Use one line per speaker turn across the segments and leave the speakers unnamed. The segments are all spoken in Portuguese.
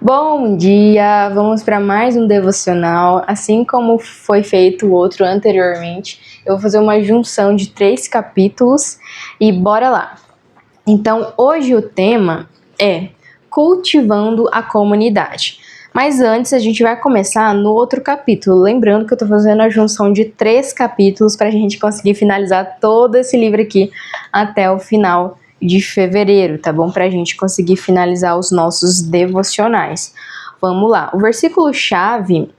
Bom dia! Vamos para mais um devocional. Assim como foi feito o outro anteriormente, eu vou fazer uma junção de 3 capítulos e bora lá! Então, hoje o tema é cultivando a comunidade. Mas antes, a gente vai começar no outro capítulo. Lembrando que eu tô fazendo a junção de 3 capítulos para a gente conseguir finalizar todo esse livro aqui até o final de fevereiro, tá bom? Para a gente conseguir finalizar os nossos devocionais. Vamos lá. O versículo-chave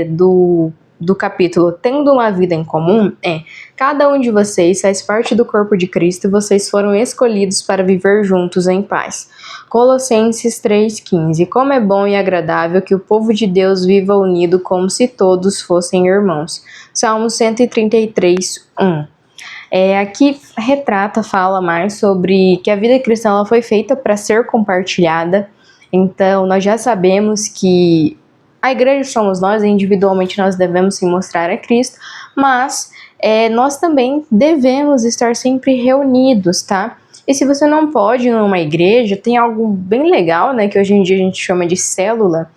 do capítulo Tendo uma Vida em Comum é: cada um de vocês faz parte do corpo de Cristo e vocês foram escolhidos para viver juntos em paz. Colossenses 3,15. Como é bom e agradável que o povo de Deus viva unido como se todos fossem irmãos. Salmo 133:1. Aqui fala mais sobre que a vida cristã ela foi feita para ser compartilhada. Então, nós já sabemos que a igreja somos nós, individualmente nós devemos se mostrar a Cristo, mas nós também devemos estar sempre reunidos, tá? E se você não pode ir numa igreja, tem algo bem legal, né, que hoje em dia a gente chama de célula,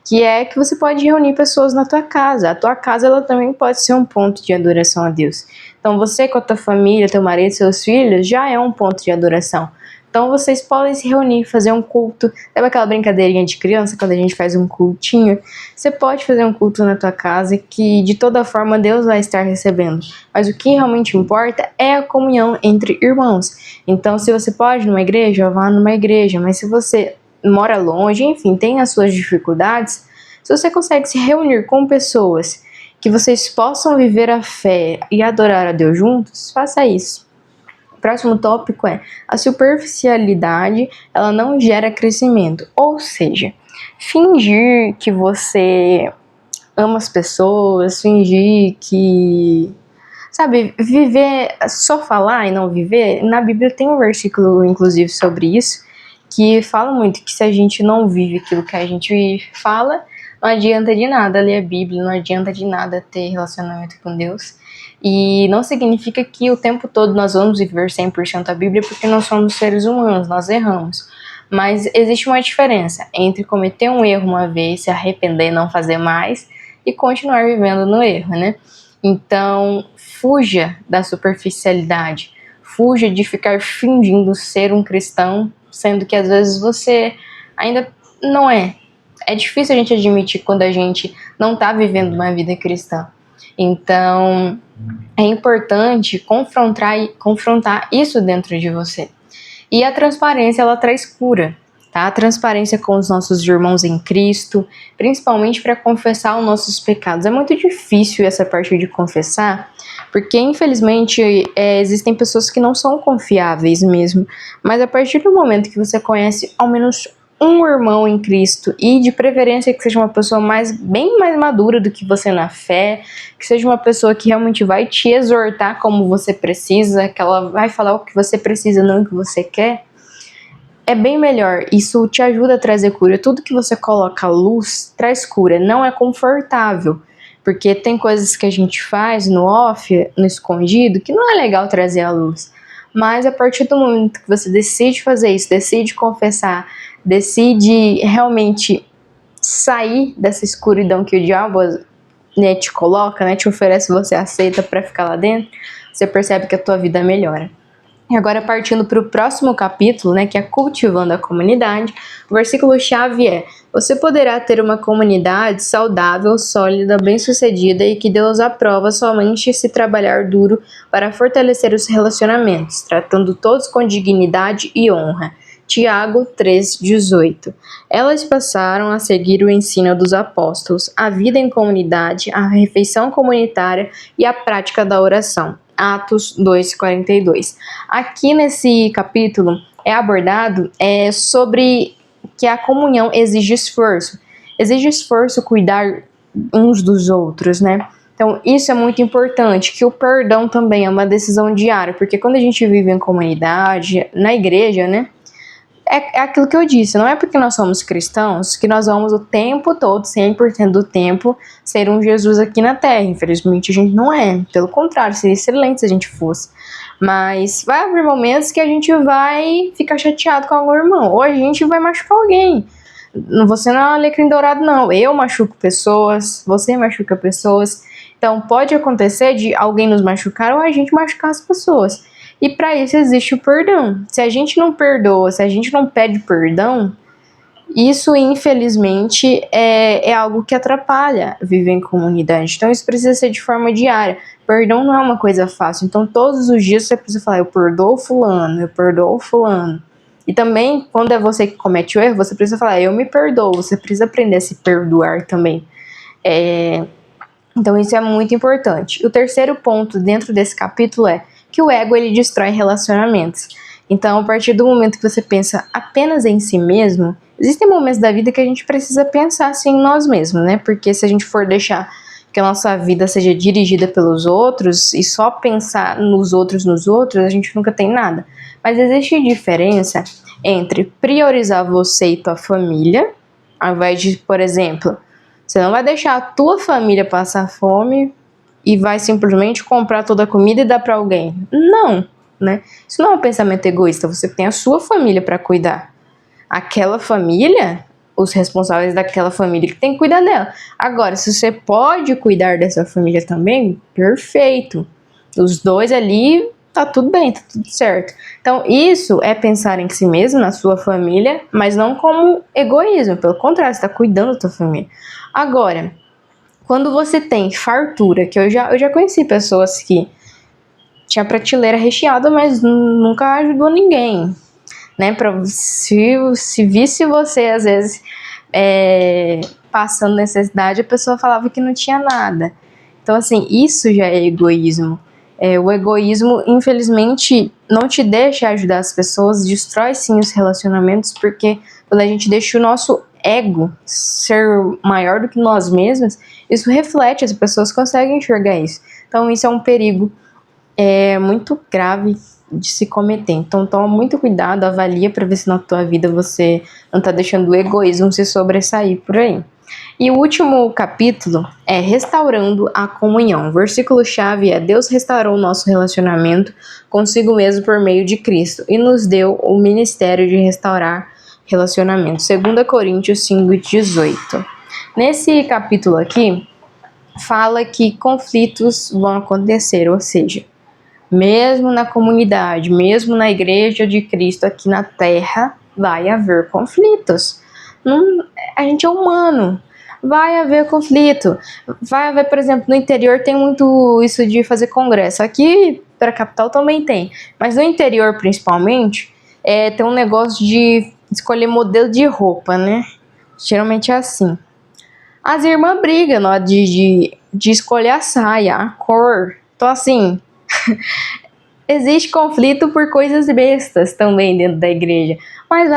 que é que você pode reunir pessoas na tua casa. A tua casa ela também pode ser um ponto de adoração a Deus. Então você com a tua família, teu marido, seus filhos, já é um ponto de adoração. Então vocês podem se reunir, fazer um culto. Sabe aquela brincadeirinha de criança, quando a gente faz um cultinho? Você pode fazer um culto na tua casa que de toda forma Deus vai estar recebendo. Mas o que realmente importa é a comunhão entre irmãos. Então se você pode ir numa igreja, vá numa igreja. Mas se você mora longe, enfim, tem as suas dificuldades, se você consegue se reunir com pessoas que vocês possam viver a fé e adorar a Deus juntos, faça isso. O próximo tópico é: a superficialidade, ela não gera crescimento. Ou seja, fingir que você ama as pessoas, fingir que... Sabe, viver, só falar e não viver. Na Bíblia tem um versículo, inclusive, sobre isso, que fala muito que se a gente não vive aquilo que a gente fala, não adianta de nada ler a Bíblia, não adianta de nada ter relacionamento com Deus. E não significa que o tempo todo nós vamos viver 100% a Bíblia, porque nós somos seres humanos, nós erramos. Mas existe uma diferença entre cometer um erro uma vez, se arrepender, não fazer mais, e continuar vivendo no erro, né? Então, fuja da superficialidade, fuja de ficar fingindo ser um cristão, sendo que às vezes você ainda não é. É difícil a gente admitir quando a gente não está vivendo uma vida cristã. Então, é importante confrontar isso dentro de você. E a transparência, ela traz cura, tá? A transparência com os nossos irmãos em Cristo, principalmente para confessar os nossos pecados. É muito difícil essa parte de confessar, porque infelizmente existem pessoas que não são confiáveis mesmo. Mas a partir do momento que você conhece ao menos um irmão em Cristo, e de preferência que seja uma pessoa bem mais madura do que você na fé, que seja uma pessoa que realmente vai te exortar como você precisa, que ela vai falar o que você precisa, não o que você quer, é bem melhor. Isso te ajuda a trazer cura. Tudo que você coloca à luz traz cura. Não é confortável, porque tem coisas que a gente faz no off, no escondido, que não é legal trazer à luz. Mas a partir do momento que você decide fazer isso, decide confessar, decide realmente sair dessa escuridão que o diabo, né, te coloca, né, te oferece, você aceita para ficar lá dentro, você percebe que a tua vida melhora. E agora, partindo para o próximo capítulo, né, que é cultivando a comunidade, o versículo-chave é: você poderá ter uma comunidade saudável, sólida, bem-sucedida e que Deus aprova somente se trabalhar duro para fortalecer os relacionamentos, tratando todos com dignidade e honra. Tiago 3,18. Elas passaram a seguir o ensino dos apóstolos, a vida em comunidade, a refeição comunitária e a prática da oração. Atos 2,42. Aqui nesse capítulo é abordado sobre que a comunhão exige esforço. Exige esforço cuidar uns dos outros, né? Então isso é muito importante, que o perdão também é uma decisão diária, porque quando a gente vive em comunidade, na igreja, né? É aquilo que eu disse, não é porque nós somos cristãos que nós vamos o tempo todo, 100% do tempo, ser um Jesus aqui na Terra. Infelizmente a gente não é, pelo contrário, seria excelente se a gente fosse. Mas vai haver momentos que a gente vai ficar chateado com algum irmão, ou a gente vai machucar alguém. Você não é um alecrim dourado, não. Eu machuco pessoas, você machuca pessoas. Então, pode acontecer de alguém nos machucar ou a gente machucar as pessoas. E para isso existe o perdão. Se a gente não perdoa, se a gente não pede perdão, isso, infelizmente, é algo que atrapalha viver em comunidade. Então, isso precisa ser de forma diária. Perdão não é uma coisa fácil. Então, todos os dias você precisa falar, eu perdoo fulano, eu perdoo fulano. E também, quando é você que comete o erro, você precisa falar, eu me perdoo. Você precisa aprender a se perdoar também. Então, isso é muito importante. O terceiro ponto dentro desse capítulo é que o ego, ele destrói relacionamentos. Então, a partir do momento que você pensa apenas em si mesmo, existem momentos da vida que a gente precisa pensar assim em nós mesmos, né? Porque se a gente for deixar que a nossa vida seja dirigida pelos outros e só pensar nos outros, a gente nunca tem nada. Mas existe diferença entre priorizar você e tua família, ao invés de, por exemplo, você não vai deixar a tua família passar fome e vai simplesmente comprar toda a comida e dar para alguém. Não, né? Isso não é um pensamento egoísta. Você tem a sua família para cuidar. Aquela família, os responsáveis daquela família que tem que cuidar dela. Agora, se você pode cuidar dessa família também, perfeito. Os dois ali, tá tudo bem, tá tudo certo. Então, isso é pensar em si mesmo, na sua família, mas não como egoísmo. Pelo contrário, você tá cuidando da tua família. Agora, quando você tem fartura, que eu já conheci pessoas que tinha prateleira recheada, mas nunca ajudou ninguém, né? Se visse você, às vezes, passando necessidade, a pessoa falava que não tinha nada. Então, assim, isso já é egoísmo. O egoísmo, infelizmente, não te deixa ajudar as pessoas, destrói sim os relacionamentos, porque quando a gente deixa o nosso ego ser maior do que nós mesmos, isso reflete, as pessoas conseguem enxergar isso. Então, isso é um perigo muito grave de se cometer. Então, toma muito cuidado, avalia para ver se na tua vida você não está deixando o egoísmo se sobressair por aí. E o último capítulo é restaurando a comunhão. O versículo-chave é: Deus restaurou o nosso relacionamento consigo mesmo por meio de Cristo e nos deu o ministério de restaurar relacionamentos. 2 Coríntios 5:18. Nesse capítulo aqui, fala que conflitos vão acontecer, ou seja, mesmo na comunidade, mesmo na igreja de Cristo aqui na Terra, vai haver conflitos. A gente é humano, vai haver conflito. Vai haver, por exemplo, no interior tem muito isso de fazer congresso. Aqui, para a capital também tem. Mas no interior, principalmente, tem um negócio de escolher modelo de roupa, né? Geralmente é assim. As irmãs brigam na hora de escolher a saia, a cor. Então, assim, existe conflito por coisas bestas também dentro da igreja. Mas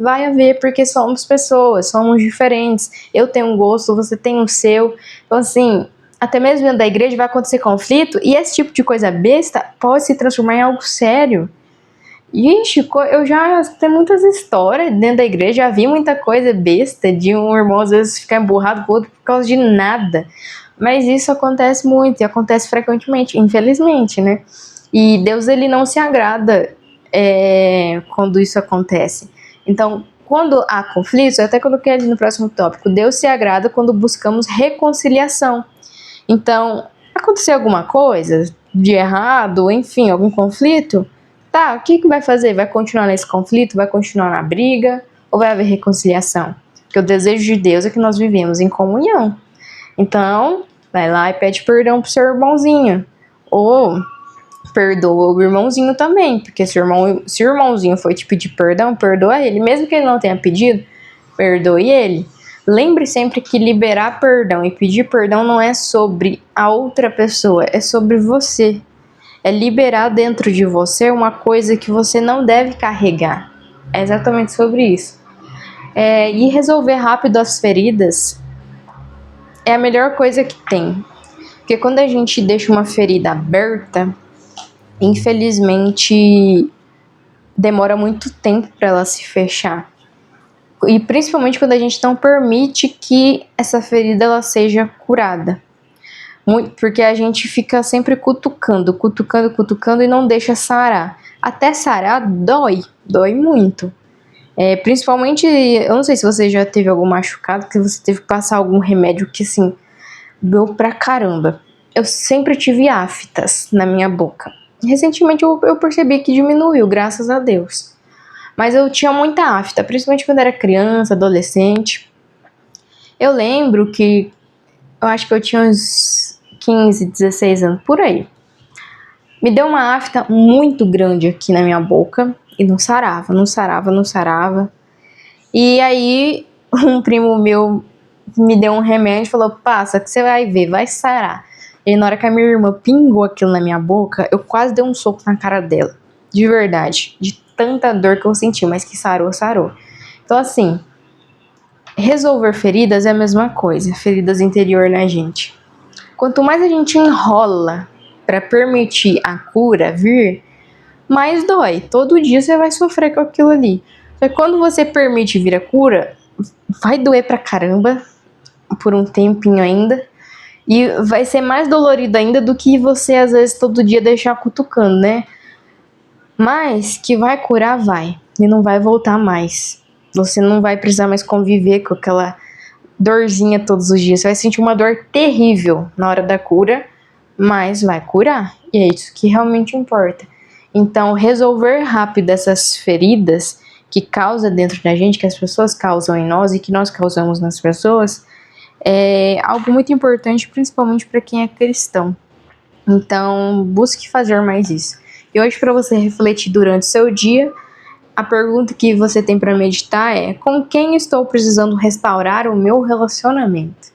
vai haver, porque somos pessoas, somos diferentes. Eu tenho um gosto, você tem o seu. Então, assim, até mesmo dentro da igreja vai acontecer conflito, e esse tipo de coisa besta pode se transformar em algo sério. Ixi, eu já tenho muitas histórias dentro da igreja, já vi muita coisa besta de um irmão às vezes ficar emburrado com o outro por causa de nada. Mas isso acontece muito e acontece frequentemente, infelizmente, né? E Deus, ele não se agrada quando isso acontece. Então, quando há conflitos, eu até coloquei ali no próximo tópico, Deus se agrada quando buscamos reconciliação. Então, aconteceu alguma coisa de errado, enfim, algum conflito, tá, o que vai fazer? Vai continuar nesse conflito? Vai continuar na briga? Ou vai haver reconciliação? Porque o desejo de Deus é que nós vivemos em comunhão. Então, vai lá e pede perdão pro seu irmãozinho. Ou perdoa o irmãozinho também, porque se o irmãozinho foi te pedir perdão, perdoa ele. Mesmo que ele não tenha pedido, perdoe ele. Lembre sempre que liberar perdão e pedir perdão não é sobre a outra pessoa, é sobre você. É liberar dentro de você uma coisa que você não deve carregar. É exatamente sobre isso. E resolver rápido as feridas é a melhor coisa que tem. Porque quando a gente deixa uma ferida aberta, infelizmente demora muito tempo para ela se fechar. E principalmente quando a gente não permite que essa ferida ela seja curada. Porque a gente fica sempre cutucando e não deixa sarar. Até sarar dói muito. Principalmente, eu não sei se você já teve algum machucado, que você teve que passar algum remédio que, assim, doeu pra caramba. Eu sempre tive aftas na minha boca. Recentemente eu percebi que diminuiu, graças a Deus. Mas eu tinha muita afta, principalmente quando era criança, adolescente. Eu lembro que eu acho que eu tinha uns 15, 16 anos, por aí. Me deu uma afta muito grande aqui na minha boca e não sarava, não sarava, não sarava. E aí um primo meu me deu um remédio e falou: passa que você vai ver, vai sarar. E na hora que a minha irmã pingou aquilo na minha boca, eu quase dei um soco na cara dela. De verdade. De tanta dor que eu senti, mas que sarou, sarou. Então assim, resolver feridas é a mesma coisa, feridas interior na gente. Quanto mais a gente enrola para permitir a cura vir, mais dói. Todo dia você vai sofrer com aquilo ali. Só que quando você permite vir a cura, vai doer pra caramba, por um tempinho ainda, e vai ser mais dolorido ainda do que você às vezes todo dia deixar cutucando, né? Mas que vai curar, vai. E não vai voltar mais. Você não vai precisar mais conviver com aquela dorzinha todos os dias. Você vai sentir uma dor terrível na hora da cura, mas vai curar. E é isso que realmente importa. Então, resolver rápido essas feridas que causa dentro da gente, que as pessoas causam em nós e que nós causamos nas pessoas, é algo muito importante, principalmente para quem é cristão. Então, busque fazer mais isso. E hoje, para você refletir durante o seu dia, a pergunta que você tem para meditar é: com quem estou precisando restaurar o meu relacionamento?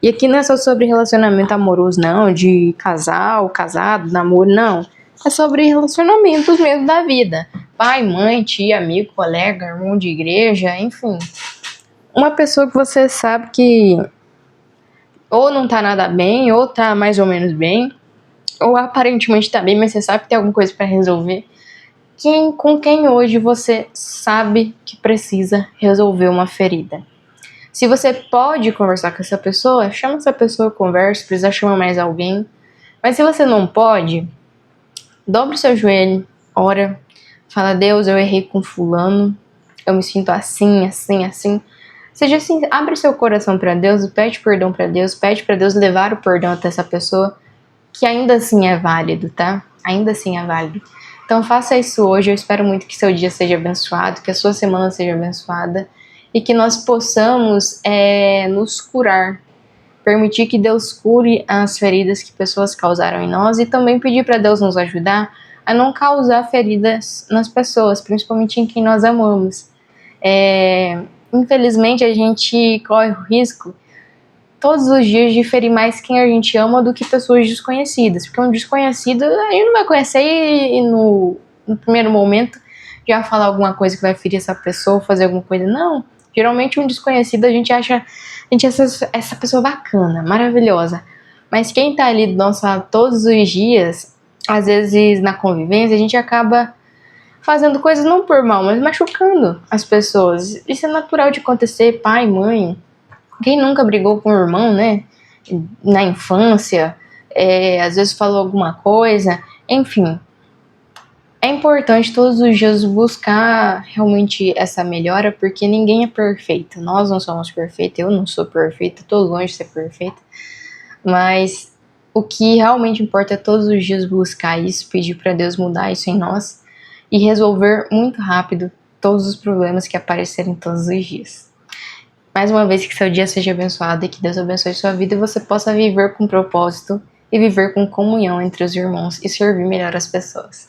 E aqui não é só sobre relacionamento amoroso, não, de casal, casado, namoro, não. É sobre relacionamentos mesmo da vida. Pai, mãe, tia, amigo, colega, irmão de igreja, enfim. Uma pessoa que você sabe que ou não tá nada bem, ou tá mais ou menos bem, ou aparentemente tá bem, mas você sabe que tem alguma coisa para resolver. Com quem hoje você sabe que precisa resolver uma ferida? Se você pode conversar com essa pessoa, chama essa pessoa, conversa, precisa chamar mais alguém. Mas se você não pode, dobre o seu joelho, ora, fala: Deus, eu errei com fulano, eu me sinto assim, assim, assim. Seja assim, abre seu coração para Deus, pede perdão para Deus, pede para Deus levar o perdão até essa pessoa, que ainda assim é válido, tá? Ainda assim é válido. Então faça isso hoje, eu espero muito que seu dia seja abençoado, que a sua semana seja abençoada e que nós possamos nos curar, permitir que Deus cure as feridas que pessoas causaram em nós e também pedir para Deus nos ajudar a não causar feridas nas pessoas, principalmente em quem nós amamos. Infelizmente a gente corre o risco todos os dias de ferir mais quem a gente ama do que pessoas desconhecidas, porque um desconhecido a gente não vai conhecer e no primeiro momento já falar alguma coisa que vai ferir essa pessoa, fazer alguma coisa, não. Geralmente um desconhecido a gente acha essa pessoa bacana, maravilhosa, mas quem tá ali do nosso lado todos os dias, às vezes na convivência, a gente acaba fazendo coisas não por mal, mas machucando as pessoas. Isso é natural de acontecer, pai, mãe. Quem nunca brigou com o irmão, né? Na infância, às vezes falou alguma coisa, enfim. É importante todos os dias buscar realmente essa melhora, porque ninguém é perfeito. Nós não somos perfeitos, eu não sou perfeita, tô longe de ser perfeita. Mas o que realmente importa é todos os dias buscar isso, pedir para Deus mudar isso em nós e resolver muito rápido todos os problemas que aparecerem todos os dias. Mais uma vez, que seu dia seja abençoado e que Deus abençoe sua vida e você possa viver com propósito e viver com comunhão entre os irmãos e servir melhor as pessoas.